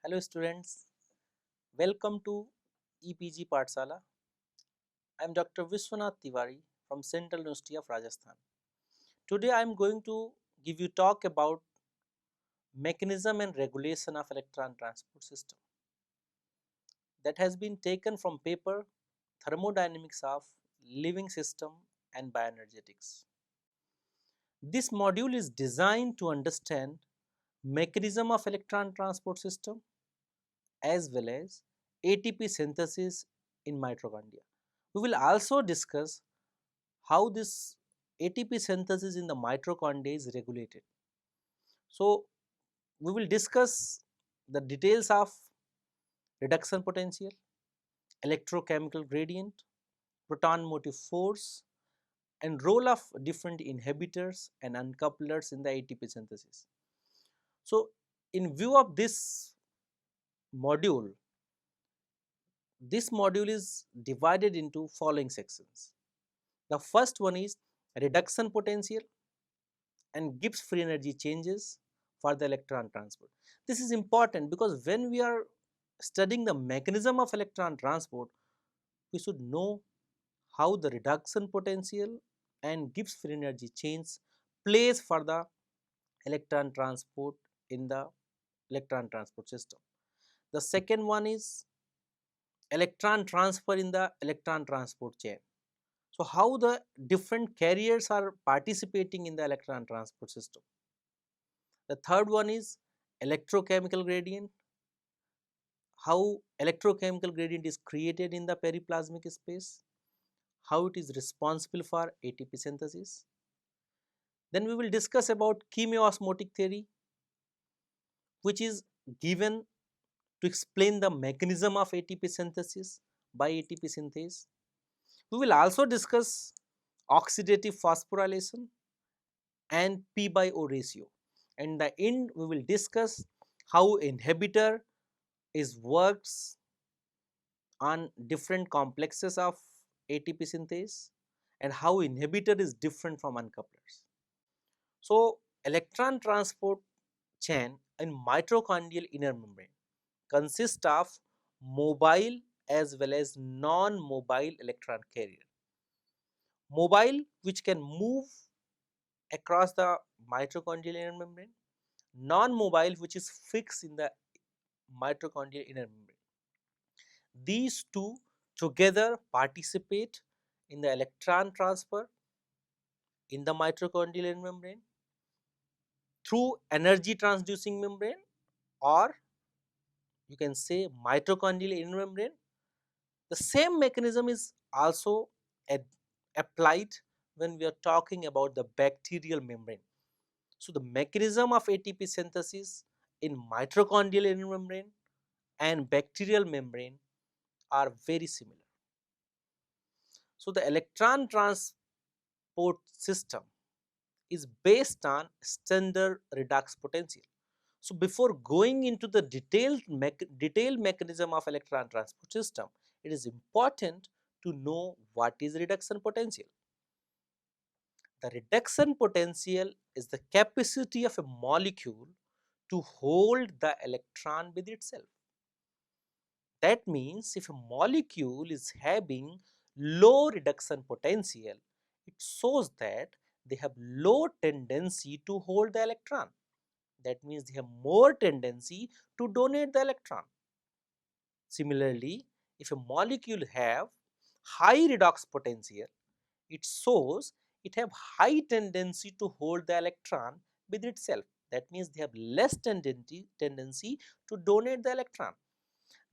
Hello students, welcome to EPG Pathshala. I am Dr. Vishwanath Tiwari from Central University of Rajasthan. Today I am going to give you talk about mechanism and regulation of electron transport system that has been taken from paper Thermodynamics of Living System and Bioenergetics. This module is designed to understand mechanism of electron transport system as well as ATP synthesis in mitochondria. We will also discuss how this ATP synthesis in the mitochondria is regulated. So, we will discuss the details of reduction potential, electrochemical gradient, proton motive force and role of different inhibitors and uncouplers in the ATP synthesis. So, in view of this module, this module is divided into following sections. The first one is reduction potential and Gibbs free energy changes for the electron transport. This is important because when we are studying the mechanism of electron transport, we should know how the reduction potential and Gibbs free energy change plays for the electron transport in the electron transport system. The second one is electron transfer in the electron transport chain. So, how the different carriers are participating in the electron transport system. The third one is electrochemical gradient, how electrochemical gradient is created in the periplasmic space, how it is responsible for ATP synthesis. Then we will discuss about chemiosmotic theory, which is given to explain the mechanism of ATP synthesis by ATP synthase. We will also discuss oxidative phosphorylation and P by O ratio. And in the end, we will discuss how inhibitor is works on different complexes of ATP synthase and how inhibitor is different from uncouplers. So, electron transport chain in mitochondrial inner membrane consists of mobile as well as non-mobile electron carrier. Mobile, which can move across the mitochondrial inner membrane, non-mobile, which is fixed in the mitochondrial inner membrane. These two together participate in the electron transfer in the mitochondrial inner membrane through energy transducing membrane, or you can say mitochondrial inner membrane. The same mechanism is also applied when we are talking about the bacterial membrane. So, the mechanism of ATP synthesis in mitochondrial inner membrane and bacterial membrane are very similar. So, the electron transport system is based on standard redox potential. So, before going into the detailed mechanism of electron transport system, it is important to know what is reduction potential. The reduction potential is the capacity of a molecule to hold the electron with itself. That means if a molecule is having low reduction potential, it shows that they have low tendency to hold the electron. That means they have more tendency to donate the electron. Similarly, if a molecule have high redox potential, it shows it have high tendency to hold the electron with itself. That means they have less tendency to donate the electron.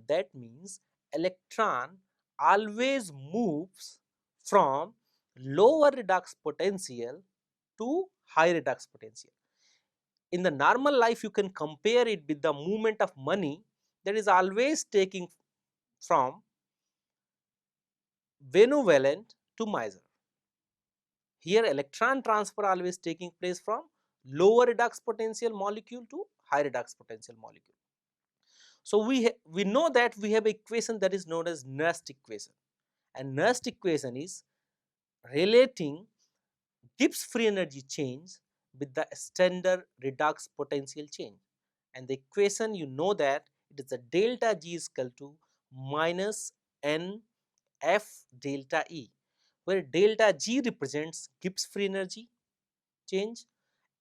That means electron always moves from lower redox potential to high redox potential. In the normal life, you can compare it with the movement of money that is always taking from benevolent to miser. Here electron transfer always taking place from lower redox potential molecule to high redox potential molecule. So, we know that we have an equation that is known as Nernst equation, and Nernst equation is relating Gibbs free energy change with the standard redox potential change, and the equation you know that it is the delta G is equal to minus N F delta E, where delta G represents Gibbs free energy change,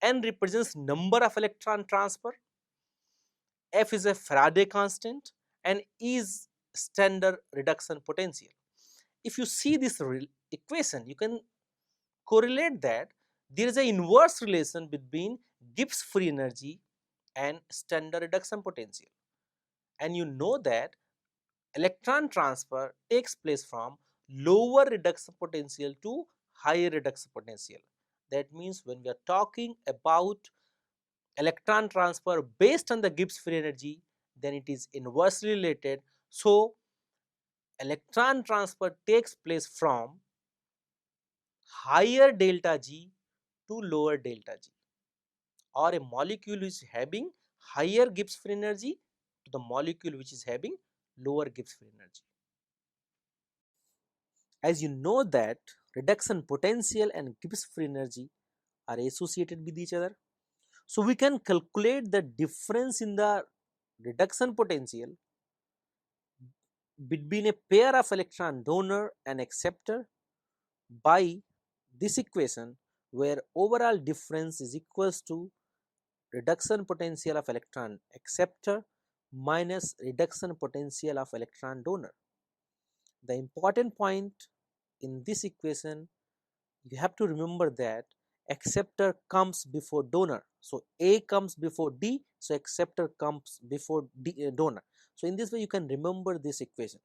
N represents number of electron transfer, F is a Faraday constant, and E is standard reduction potential. If you see this equation, you can correlate that there is an inverse relation between Gibbs free energy and standard reduction potential. And you know that electron transfer takes place from lower reduction potential to higher reduction potential. That means when we are talking about electron transfer based on the Gibbs free energy, then it is inversely related. So electron transfer takes place from higher delta G to lower delta G, or a molecule is having higher Gibbs free energy to the molecule which is having lower Gibbs free energy. As you know that reduction potential and Gibbs free energy are associated with each other, so we can calculate the difference in the reduction potential between a pair of electron donor and acceptor by this equation, where overall difference is equals to reduction potential of electron acceptor minus reduction potential of electron donor. The important point in this equation, you have to remember that acceptor comes before donor. So A comes before D, so acceptor comes before donor. So in this way you can remember this equation.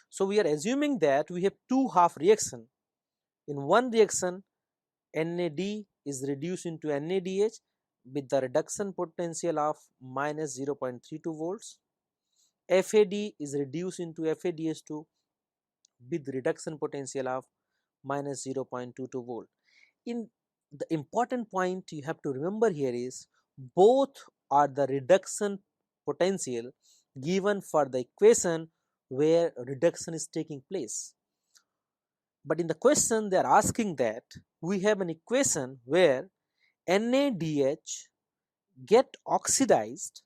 So we are assuming that we have two half reaction. In one reaction, NAD is reduced into NADH with the reduction potential of minus 0.32 volts. FAD is reduced into FADH2 with reduction potential of minus 0.22 volt. In the important point you have to remember here is both are the reduction potential given for the equation where reduction is taking place. But in the question they are asking that we have an equation where NADH get oxidized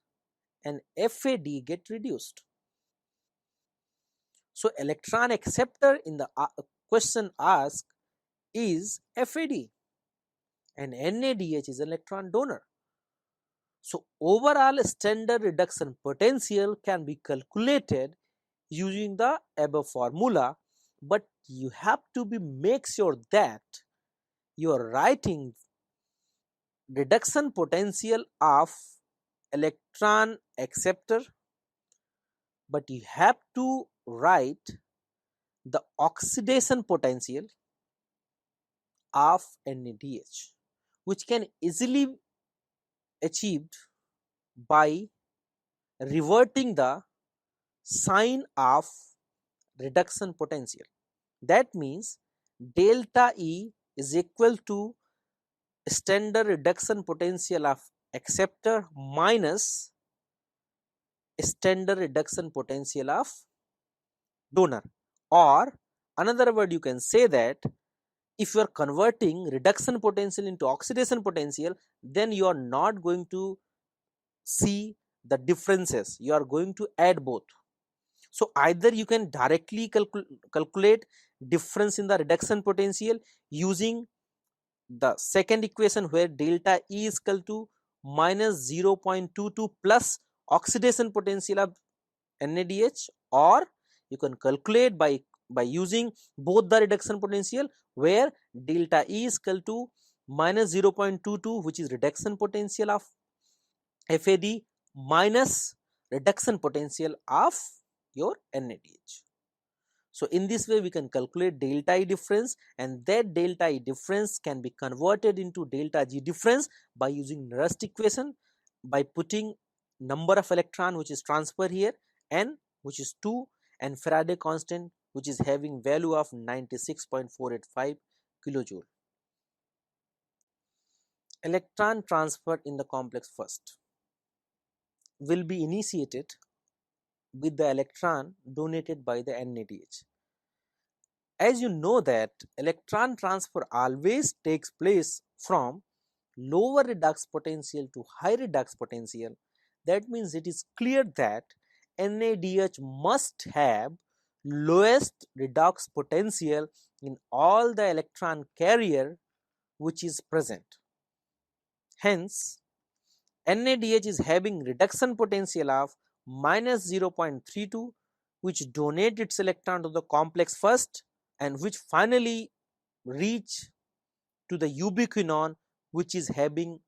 and FAD get reduced. So electron acceptor in the question asked is FAD and NADH is electron donor. So overall standard reduction potential can be calculated using the above formula, but you have to make sure that you are writing reduction potential of electron acceptor, but you have to write the oxidation potential of NADH, which can easily achieved by reverting the sign of reduction potential. That means delta E is equal to standard reduction potential of acceptor minus standard reduction potential of donor, or another word you can say that if you are converting reduction potential into oxidation potential, then you are not going to see the differences, you are going to add both. So either you can directly calculate difference in the reduction potential using the second equation where delta E is equal to minus 0.22 plus oxidation potential of NADH, or you can calculate by using both the reduction potential where delta E is equal to minus 0.22, which is reduction potential of FAD minus reduction potential of your NADH. So in this way we can calculate delta E difference, and that delta E difference can be converted into delta G difference by using Nernst equation, by putting number of electron which is transferred here, N which is 2, and Faraday constant which is having value of 96.485 kilojoule. Electron transfer in the complex first will be initiated with the electron donated by the NADH. As you know that electron transfer always takes place from lower redox potential to high redox potential, that means it is clear that NADH must have lowest redox potential in all the electron carrier which is present. Hence, NADH is having reduction potential of minus 0.32, which donate its electron to the complex first and which finally reach to the ubiquinone, which is having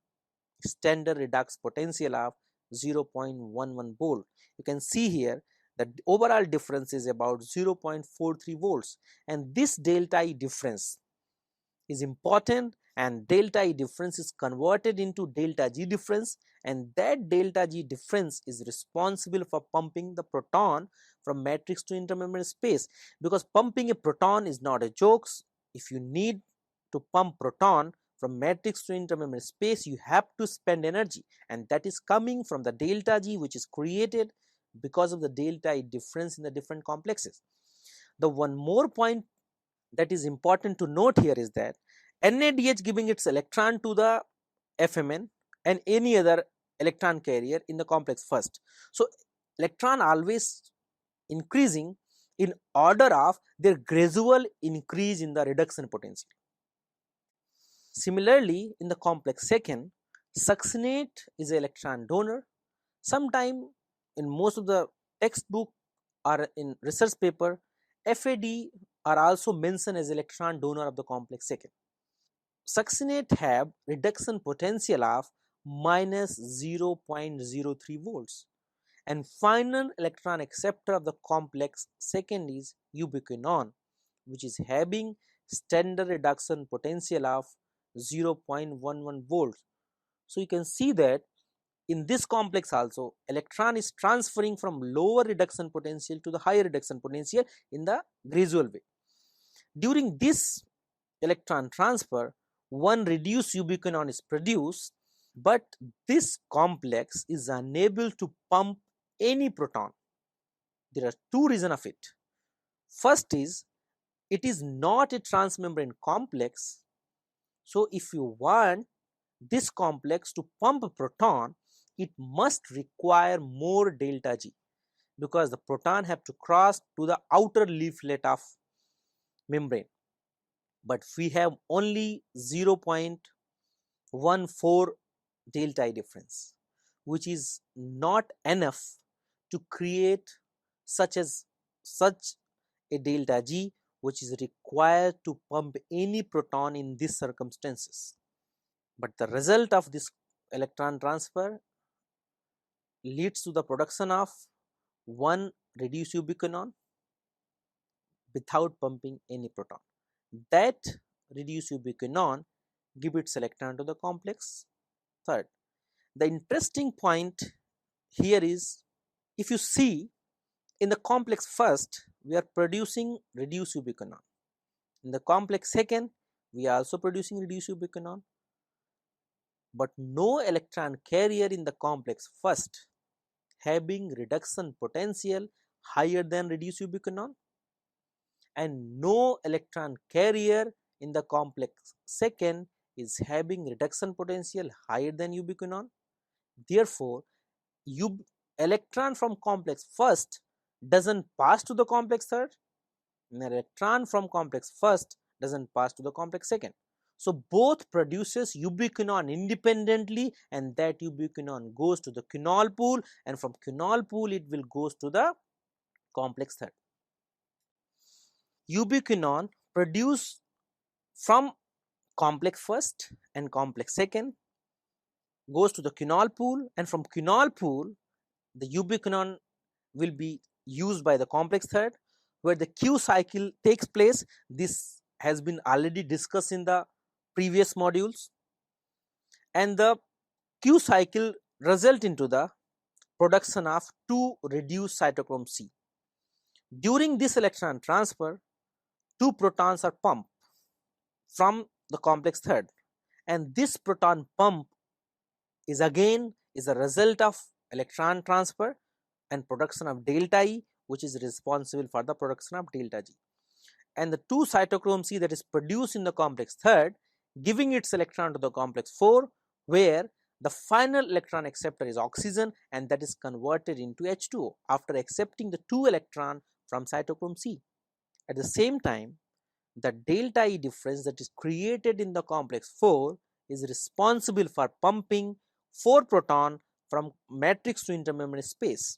standard redox potential of 0.11 volt. You can see here that the overall difference is about 0.43 volts, and this delta E difference is important, and delta E difference is converted into delta G difference, and that delta G difference is responsible for pumping the proton from matrix to intermembrane space, because pumping a proton is not a joke. If you need to pump proton from matrix to intermembrane space, you have to spend energy, and that is coming from the delta G which is created because of the delta E difference in the different complexes. The one more point that is important to note here is that NADH giving its electron to the FMN and any other electron carrier in the complex first. So, electron always increasing in order of their gradual increase in the reduction potential. Similarly, in the complex second, succinate is an electron donor. Sometime in most of the textbook or in research paper, FAD are also mentioned as electron donor of the complex second. Succinate have reduction potential of minus 0.03 volts, and final electron acceptor of the complex second is ubiquinone, which is having standard reduction potential of 0.11 volts. So, you can see that in this complex also electron is transferring from lower reduction potential to the higher reduction potential in the gradual way. During this electron transfer, one reduced ubiquinone is produced, but this complex is unable to pump any proton. There are two reasons of it. First is, it is not a transmembrane complex. So, if you want this complex to pump a proton, it must require more delta G, because the proton have to cross to the outer leaflet of membrane. But we have only 0.14 delta I difference, which is not enough to create such a delta G which is required to pump any proton in these circumstances. But the result of this electron transfer leads to the production of one reduced ubiquinone without pumping any proton. That reduced ubiquinone give its electron to the complex third. The interesting point here is, if you see in the complex first, we are producing reduced ubiquinone. In the complex second, we are also producing reduced ubiquinone, but no electron carrier in the complex first having reduction potential higher than reduced ubiquinone, and no electron carrier in the complex second is having reduction potential higher than ubiquinone. Therefore, electron from complex first doesn't pass to the complex third, and electron from complex first doesn't pass to the complex second. So, both produces ubiquinone independently, and that ubiquinone goes to the quinol pool, and from quinol pool it will goes to the complex third. Ubiquinone produced from complex first and complex second goes to the quinol pool, and from quinol pool the ubiquinone will be used by the complex third, where the Q cycle takes place. This has been already discussed in the previous modules, and the Q cycle result into the production of 2 reduced cytochrome C. During this electron transfer, 2 protons are pumped from the complex third, and this proton pump is again a result of electron transfer and production of delta E, which is responsible for the production of delta G. And the 2 cytochrome C that is produced in the complex third, giving its electron to the complex 4, where The final electron acceptor is oxygen, and that is converted into H2O after accepting the 2 electron from cytochrome C. At the same time, the delta E difference that is created in the complex 4 is responsible for pumping 4 proton from matrix to intermembrane space.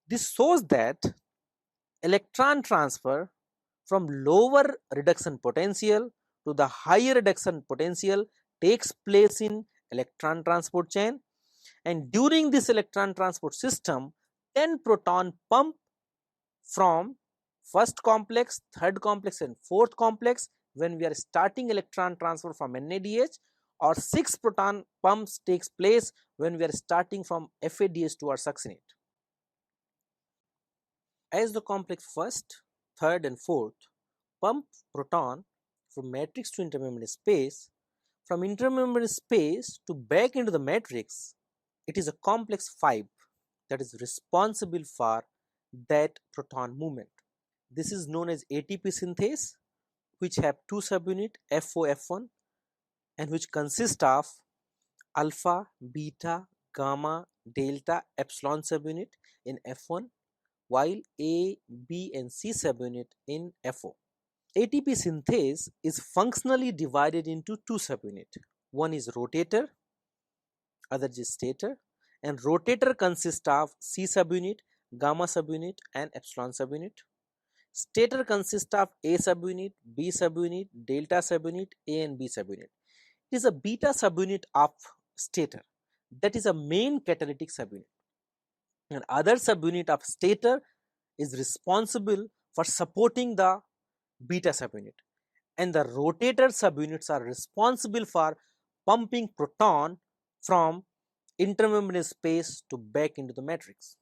This shows that electron transfer from lower reduction potential to the higher reduction potential takes place in electron transport chain, and during this electron transport system 10 proton pump from first complex, third complex and fourth complex when we are starting electron transfer from NADH, or 6 proton pumps takes place when we are starting from FADH to our succinate. As the complex first, third and fourth pump proton from matrix to intermembrane space, from intermembrane space to back into the matrix, it is a complex 5 that is responsible for that proton movement. This is known as ATP synthase, which have two subunit FO, F1, and which consist of alpha, beta, gamma, delta, epsilon subunit in F1, while A, B and C subunit in FO. ATP synthase is functionally divided into two subunits. One is rotator, other is stator, and rotator consists of C subunit, gamma subunit and epsilon subunit. Stator consists of A subunit, B subunit, delta subunit, A and B subunit. It is a beta subunit of stator, that is a main catalytic subunit. And other subunit of stator is responsible for supporting the beta subunit, and the rotator subunits are responsible for pumping proton from intermembrane space to back into the matrix.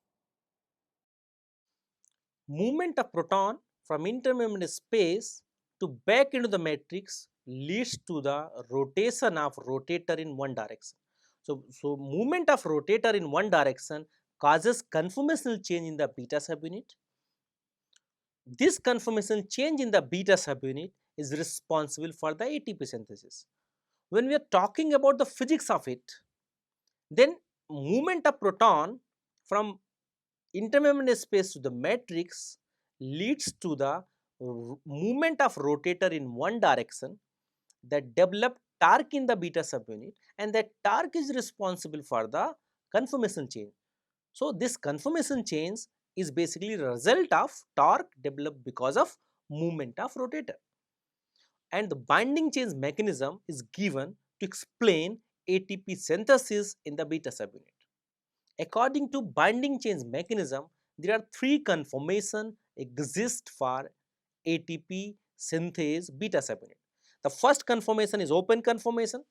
Movement of proton from intermembrane space to back into the matrix leads to the rotation of rotator in one direction. So movement of rotator in one direction causes conformational change in the beta subunit. This conformational change in the beta subunit is responsible for the ATP synthesis. When we are talking about the physics of it, then movement of proton from intermembrane space to the matrix leads to the movement of rotator in one direction that develop torque in the beta subunit, and that torque is responsible for the conformation change. So this conformation change is basically a result of torque developed because of movement of rotator, and the binding change mechanism is given to explain ATP synthesis in the beta subunit. According to binding change mechanism, there are three conformations exist for ATP synthase beta subunit. The first conformation is open conformation,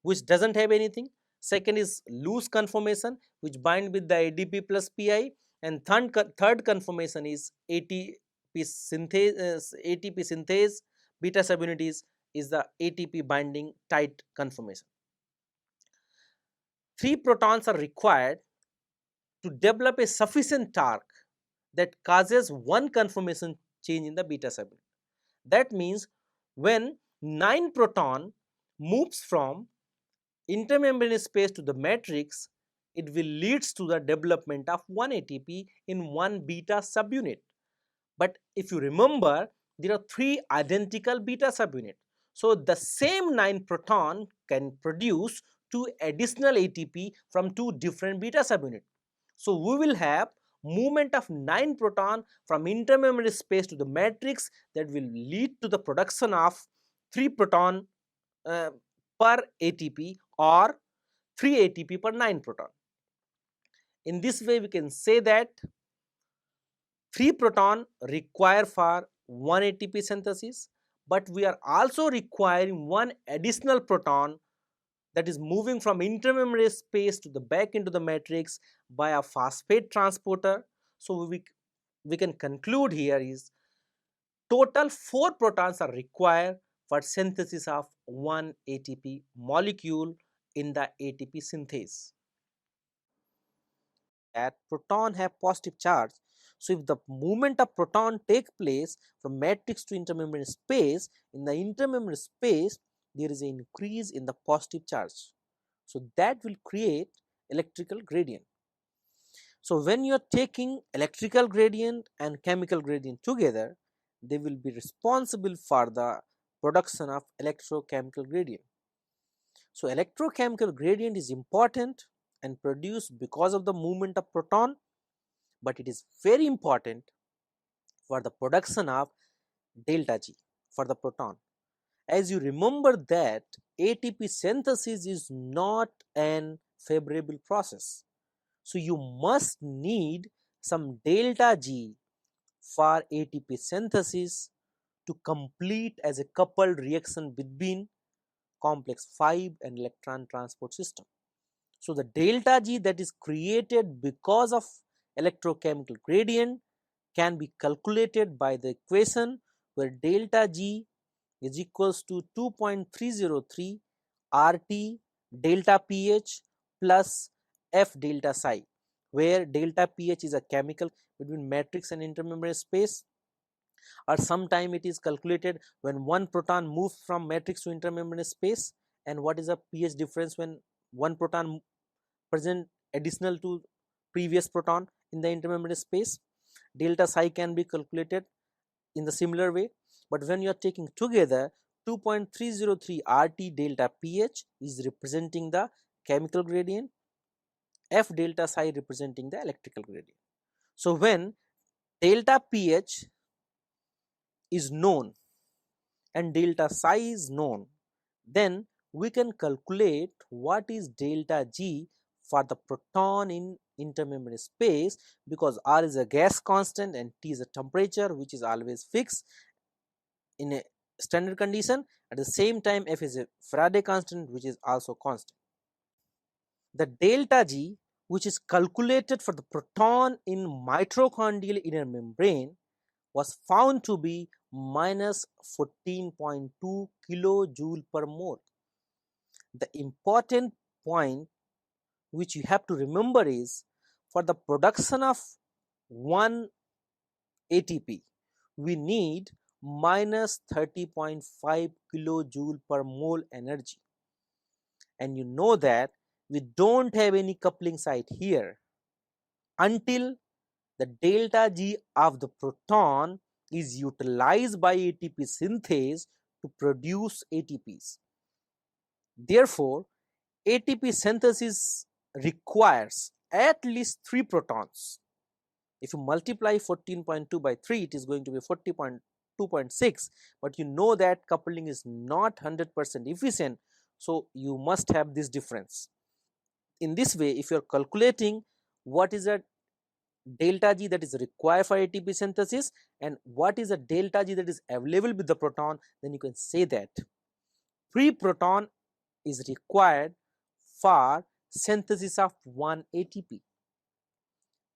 which doesn't have anything. Second is loose conformation, which bind with the ADP plus PI, and third conformation is ATP synthase beta subunit is the ATP binding tight conformation. 3 protons are required to develop a sufficient torque that causes one conformation change in the beta subunit. That means when 9 proton moves from intermembrane space to the matrix, it will leads to the development of one ATP in one beta subunit. But if you remember, there are 3 identical beta subunits. So the same 9 proton can produce 2 additional ATP from 2 different beta subunits. So we will have movement of 9 proton from intermembrane space to the matrix that will lead to the production of 3 proton per ATP, or 3 ATP per 9 proton. In this way we can say that 3 proton require for 1 ATP synthesis, but we are also requiring one additional proton that is moving from intermembrane space to the back into the matrix by a phosphate transporter. So we can conclude here is total 4 protons are required for synthesis of 1 ATP molecule in the ATP synthase. That proton have positive charge. So if the movement of proton take place from matrix to intermembrane space, in the intermembrane space there is an increase in the positive charge. So that will create electrical gradient. So when you are taking electrical gradient and chemical gradient together, they will be responsible for the production of electrochemical gradient. So electrochemical gradient is important and produced because of the movement of proton, but it is very important for the production of delta G for the proton. As you remember that ATP synthesis is not an favorable process. So you must need some delta G for ATP synthesis to complete as a coupled reaction between complex 5 and electron transport system. So the delta G that is created because of electrochemical gradient can be calculated by the equation where delta G is equals to 2.303 RT delta pH plus F delta psi, where delta pH is a chemical between matrix and intermembrane space, or sometime it is calculated when one proton moves from matrix to intermembrane space, and what is the pH difference when one proton present additional to previous proton in the intermembrane space. Delta psi can be calculated in the similar way, but when you are taking together 2.303 RT delta pH is representing the chemical gradient, F delta psi representing the electrical gradient. So when delta pH is known and delta psi is known, then we can calculate what is delta G for the proton in intermembrane space, because R is a gas constant and T is a temperature which is always fixed in a standard condition. At the same time, F is a Faraday constant which is also constant. The delta G which is calculated for the proton in mitochondrial inner membrane was found to be minus 14.2 kilojoule per mole. The important point which you have to remember is, for the production of 1 ATP we need minus 30.5 kilojoule per mole energy, and you know that we don't have any coupling site here until the delta G of the proton is utilized by ATP synthase to produce ATPs. Therefore, ATP synthesis requires at least 3 protons. If you multiply 14.2 by 3, it is going to be 40.2.6, but you know that coupling is not 100% efficient, so you must have this difference. In this way, if you are calculating what is a delta G that is required for ATP synthesis and what is a delta G that is available with the proton, then you can say that 3 proton is required for synthesis of 1 ATP.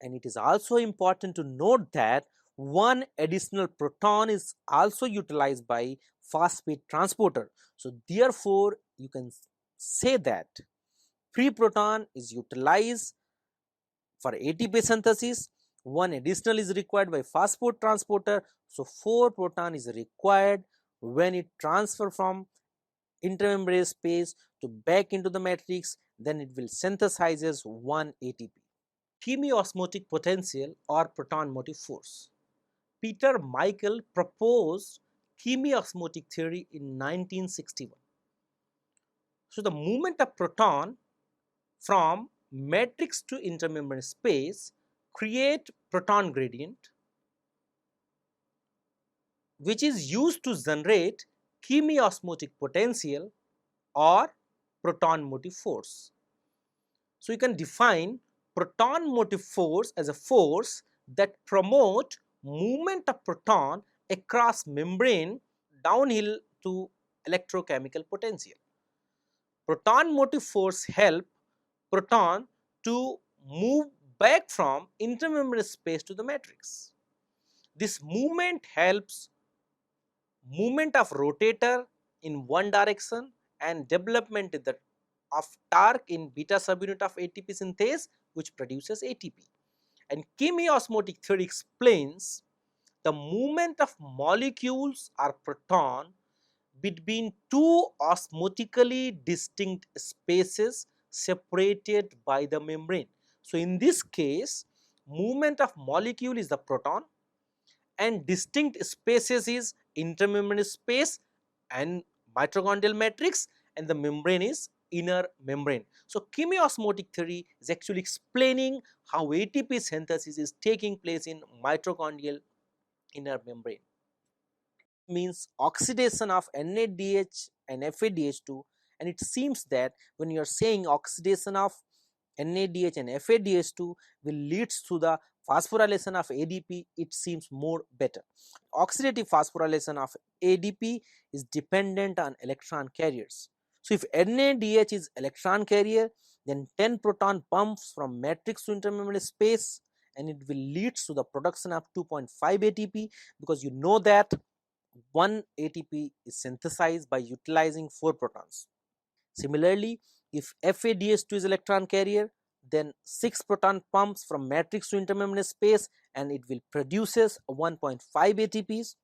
And it is also important to note that one additional proton is also utilized by phosphate transporter. So therefore, you can say that 3 proton is utilized for ATP synthesis, one additional is required by phosphate transporter. So 4 proton is required when it transfer from intermembrane space to back into the matrix, then it will synthesizes 1 ATP. Chemiosmotic potential or proton motive force. Peter Michael proposed chemiosmotic theory in 1961. So the movement of proton from matrix to intermembrane space create proton gradient, which is used to generate chemiosmotic potential or proton motive force. So you can define proton motive force as a force that promote movement of proton across membrane downhill to electrochemical potential. Proton motive force help proton to move back from intermembrane space to the matrix. This movement helps movement of rotator in one direction and development of torque in beta subunit of ATP synthase, which produces ATP. And chemiosmotic theory explains the movement of molecules or proton between two osmotically distinct spaces separated by the membrane. So in this case, movement of molecule is the proton and distinct spaces is intermembrane space and mitochondrial matrix, and the membrane is inner membrane. So chemiosmotic theory is actually explaining how ATP synthesis is taking place in mitochondrial inner membrane. Means oxidation of NADH and FADH2, and it seems that when you are saying oxidation of NADH and FADH2 will leads to the phosphorylation of ADP, it seems more better. Oxidative phosphorylation of ADP is dependent on electron carriers. So if NADH is electron carrier, then 10 proton pumps from matrix to intermembrane space, and it will leads to the production of 2.5 ATP, because you know that 1 ATP is synthesized by utilizing 4 protons. Similarly, if FADH2 is electron carrier, then 6 proton pumps from matrix to intermembrane space, and it will produces 1.5 ATPs.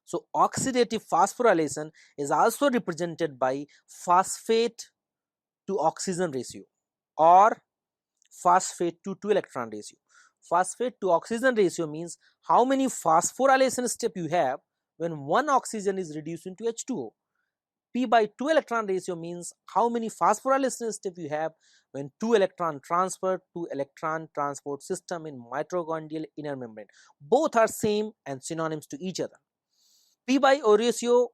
So oxidative phosphorylation is also represented by phosphate to oxygen ratio or phosphate to 2 electron ratio. Phosphate to oxygen ratio means how many phosphorylation step you have when one oxygen is reduced into H2O. P by 2 electron ratio means how many phosphorylation step you have when 2 electron transfer to electron transport system in mitochondrial inner membrane. Both are same and synonyms to each other. P by O ratio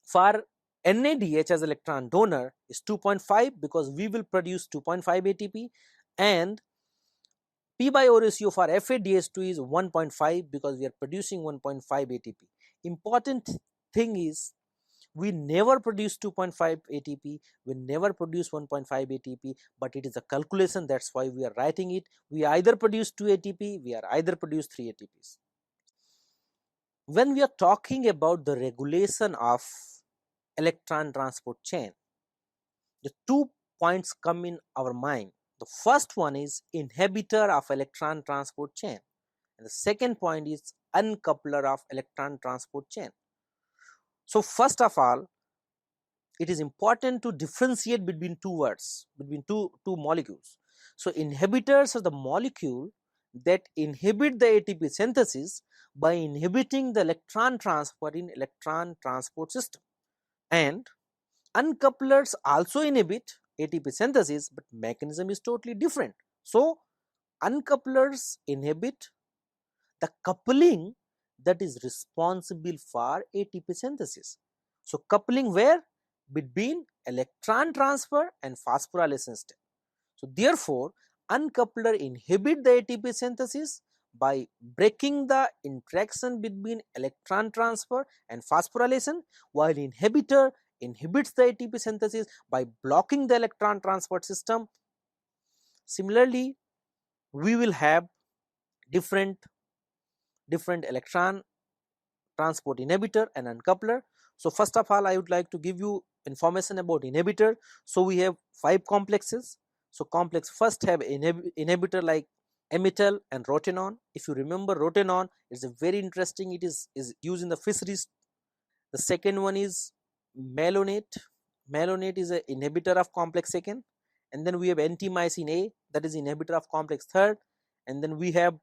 for NADH as electron donor is 2.5 because we will produce 2.5 ATP, and P by O ratio for FADH2 is 1.5 because we are producing 1.5 ATP. Important thing is we never produce 2.5 ATP, we never produce 1.5 ATP, but it is a calculation, that's why we are writing it. We either produce 2 ATP, we are either produce 3 ATPs. When we are talking about the regulation of electron transport chain, the 2 points come in our mind. The first one is inhibitor of electron transport chain, and the second point is uncoupler of electron transport chain. So first of all, it is important to differentiate between two words, between two molecules. So inhibitors are the molecule that inhibit the ATP synthesis by inhibiting the electron transfer in electron transport system, and uncouplers also inhibit ATP synthesis, but mechanism is totally different. So uncouplers inhibit the coupling that is responsible for ATP synthesis. So coupling where? Between electron transfer and phosphorylation step. So therefore, uncoupler inhibit the ATP synthesis by breaking the interaction between electron transfer and phosphorylation, while inhibitor inhibits the ATP synthesis by blocking the electron transport system. Similarly, we will have different electron transport inhibitor and uncoupler. So first of all, I would like to give you information about inhibitor. So we have 5 complexes. So complex first have inhibitor like amityl and rotenone. If you remember, rotenone is a very interesting, it is used in the fisheries. The second one is malonate. Malonate is an inhibitor of complex second, and then we have antimycin A, that is inhibitor of complex third, and then we have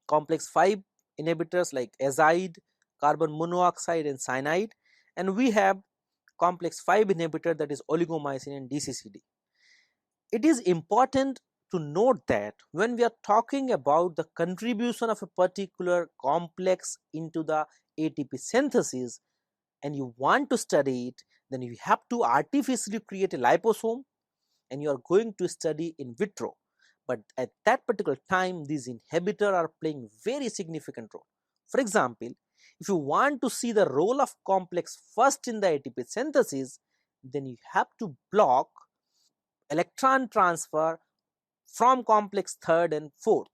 complex 5 inhibitors like azide, carbon monoxide and cyanide, and we have complex 5 inhibitor, that is oligomycin and DCCD. It is important to note that when we are talking about the contribution of a particular complex into the ATP synthesis and you want to study it, then you have to artificially create a liposome and you are going to study in vitro. But at that particular time, these inhibitors are playing very significant role. For example, if you want to see the role of complex first in the ATP synthesis, then you have to block electron transfer from complex third and fourth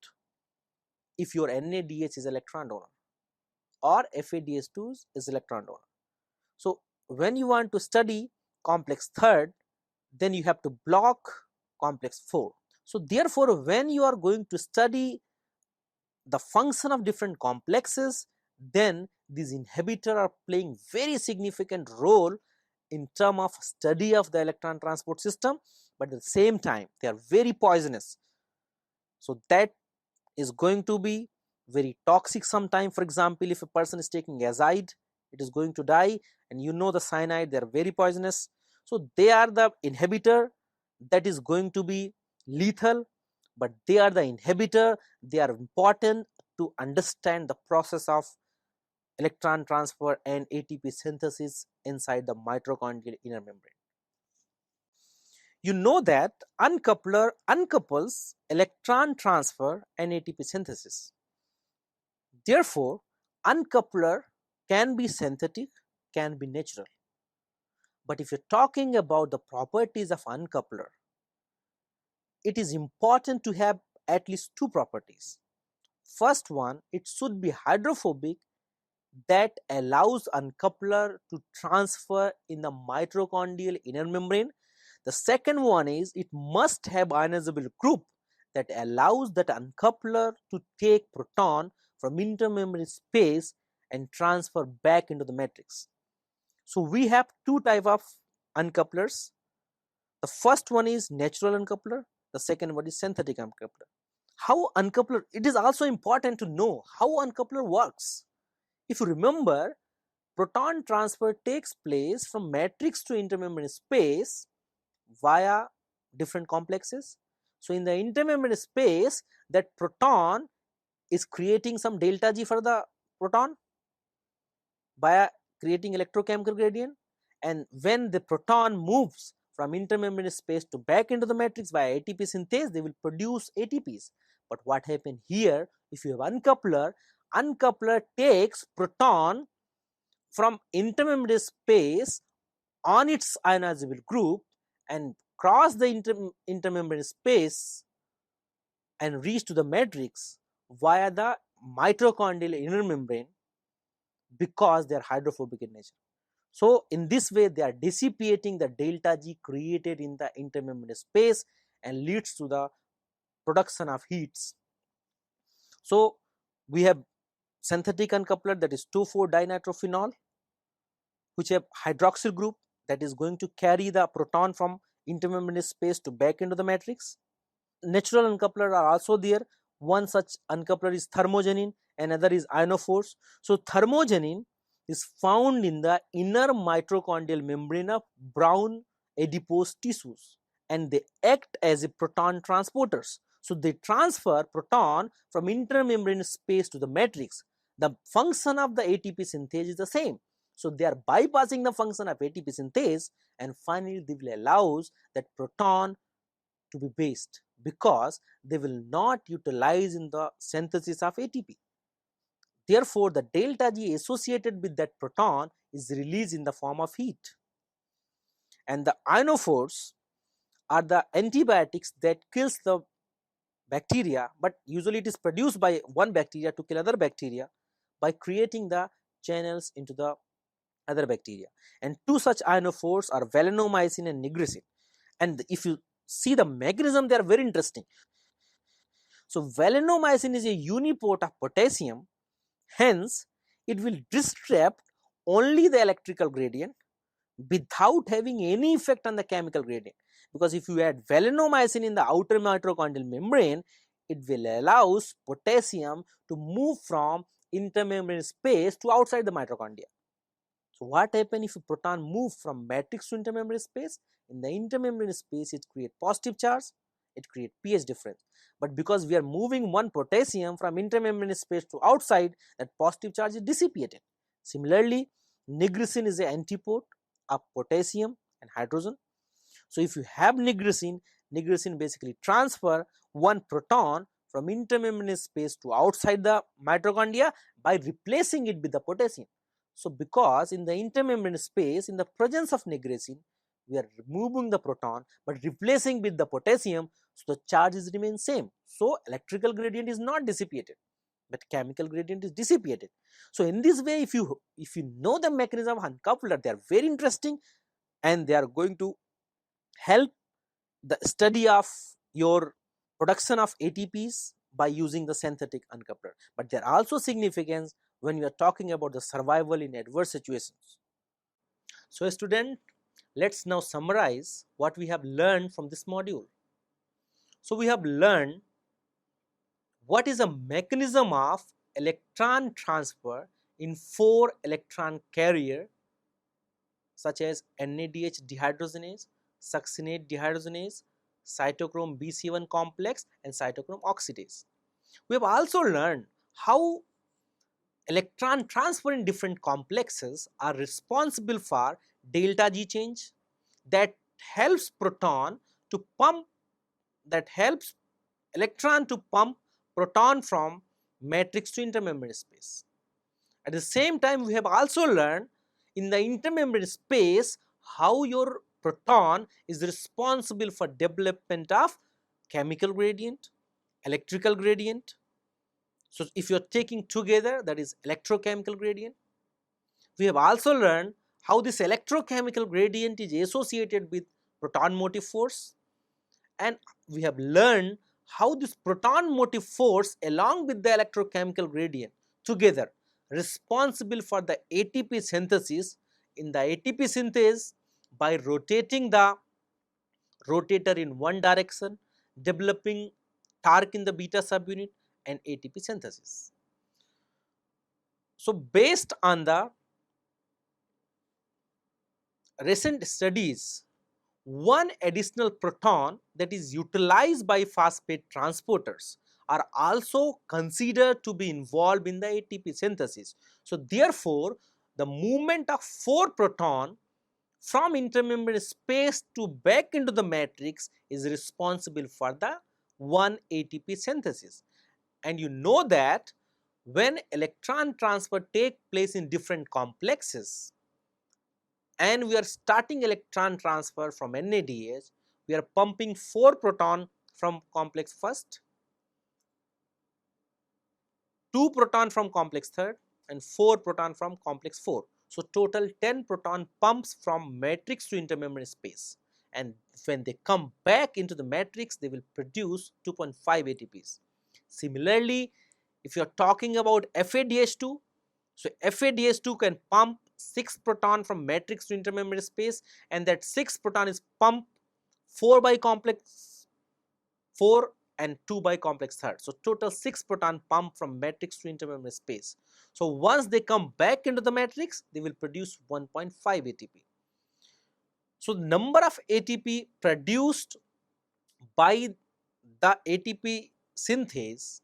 if your NADH is electron donor or FADH2 is electron donor. So when you want to study complex third, then you have to block complex 4. So therefore, when you are going to study the function of different complexes, then these inhibitors are playing very significant role in terms of study of the electron transport system, but at the same time they are very poisonous. So that is going to be very toxic sometime. For example, if a person is taking azide, it is going to die, and you know the cyanide, they are very poisonous. So they are the inhibitor that is going to be lethal, but they are the inhibitor. They are important to understand the process of electron transfer and ATP synthesis inside the mitochondrial inner membrane. You know that uncoupler uncouples electron transfer and ATP synthesis. Therefore, uncoupler can be synthetic, can be natural. But if you're talking about the properties of uncoupler, it is important to have at least two properties. First one, it should be hydrophobic, that allows uncoupler to transfer in the mitochondrial inner membrane. The second one is it must have ionizable group that allows that uncoupler to take proton from intermembrane space and transfer back into the matrix. So we have two type of uncouplers. The first one is natural uncoupler, the second one is synthetic uncoupler. How uncoupler, it is also important to know how uncoupler works. If you remember, proton transfer takes place from matrix to intermembrane space via different complexes. So in the intermembrane space, that proton is creating some delta G for the proton by creating electrochemical gradient, and when the proton moves from intermembrane space to back into the matrix via ATP synthase, they will produce ATPs. But what happened here, if you have uncoupler, uncoupler takes proton from intermembrane space on its ionizable group and cross the intermembrane space and reach to the matrix via the mitochondrial inner membrane, because they are hydrophobic in nature. So in this way they are dissipating the delta G created in the intermembrane space and leads to the production of heats. So we have synthetic uncoupler, that is 2,4-dinitrophenol, which have hydroxyl group that is going to carry the proton from intermembrane space to back into the matrix. Natural uncoupler are also there. One such uncoupler is thermogenin, another is ionophores. So thermogenin is found in the inner mitochondrial membrane of brown adipose tissues, and they act as a proton transporters. So they transfer proton from intermembrane space to the matrix. The function of the ATP synthase is the same. So they are bypassing the function of ATP synthase, and finally they will allow that proton to be based, because they will not utilize in the synthesis of ATP. Therefore, the delta G associated with that proton is released in the form of heat. And the ionophores are the antibiotics that kills the bacteria, but usually it is produced by one bacteria to kill other bacteria by creating the channels into the other bacteria. And two such ionophores are valinomycin and nigresin. And if you see the mechanism, they are very interesting. So valinomycin is a uniport of potassium, hence it will disrupt only the electrical gradient without having any effect on the chemical gradient. Because if you add valinomycin in the outer mitochondrial membrane, it will allow potassium to move from intermembrane space to outside the mitochondria. So what happens if a proton moves from matrix to intermembrane space? In the intermembrane space, it creates positive charge, it creates pH difference. But because we are moving one potassium from intermembrane space to outside, that positive charge is dissipated. Similarly, nigresin is an antipode of potassium and hydrogen. So if you have nigresin, nigresin basically transfer one proton from intermembrane space to outside the mitochondria by replacing it with the potassium. So because in the intermembrane space, in the presence of nigresin, we are removing the proton but replacing with the potassium, so the charges remain same. So electrical gradient is not dissipated, but chemical gradient is dissipated. So in this way, if you know the mechanism of uncoupler, they are very interesting, and they are going to help the study of your production of ATPs by using the synthetic uncoupler. But there are also significance when we are talking about the survival in adverse situations. So student, Let's now summarize what we have learned from this module. So we have learned what is a mechanism of electron transfer in 4 electron carrier such as NADH dehydrogenase, succinate dehydrogenase, cytochrome BC1 complex and cytochrome oxidase. We have also learned how electron transfer in different complexes are responsible for delta G change that helps proton to pump that helps electron to pump proton from matrix to intermembrane space. At the same time, we have also learned in the intermembrane space how your proton is responsible for development of chemical gradient, electrical gradient. So if you are taking together, that is electrochemical gradient. We have also learned how this electrochemical gradient is associated with proton motive force, and we have learned how this proton motive force along with the electrochemical gradient together responsible for the ATP synthesis. In the ATP synthesis, by rotating the rotator in one direction, developing torque in the beta subunit and ATP synthesis. So based on the recent studies, one additional proton that is utilized by phosphate transporters are also considered to be involved in the ATP synthesis. So therefore, the movement of 4 proton from intermembrane space to back into the matrix is responsible for the 1 ATP synthesis. And you know that when electron transfer take place in different complexes, and we are starting electron transfer from NADH, we are pumping 4 proton from complex first, 2 proton from complex third and 4 proton from complex 4. So total 10 proton pumps from matrix to intermembrane space, and when they come back into the matrix they will produce 2.5 ATPs. Similarly, if you are talking about FADH2, so FADH2 can pump 6 proton from matrix to intermembrane space, and that 6 proton is pumped 4 by complex 4 and 2 by complex third. So total 6 proton pump from matrix to intermembrane space. So once they come back into the matrix, they will produce 1.5 ATP. So number of ATP produced by the ATP synthase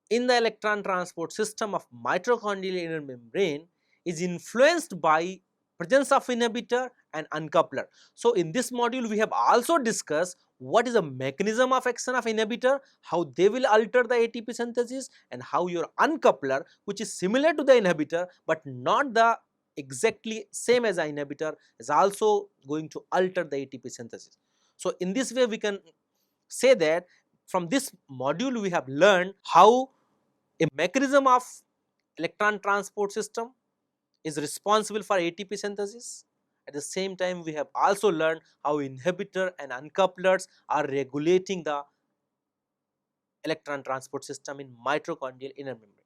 in the electron transport system of mitochondrial inner membrane is influenced by presence of inhibitor and uncoupler. So in this module we have also discussed what is the mechanism of action of inhibitor, how they will alter the ATP synthesis, and how your uncoupler, which is similar to the inhibitor but not the exactly same as the inhibitor, is also going to alter the ATP synthesis. So in this way we can say that from this module we have learned how a mechanism of electron transport system is responsible for ATP synthesis. At the same time, we have also learned how inhibitor and uncouplers are regulating the electron transport system in mitochondrial inner membrane.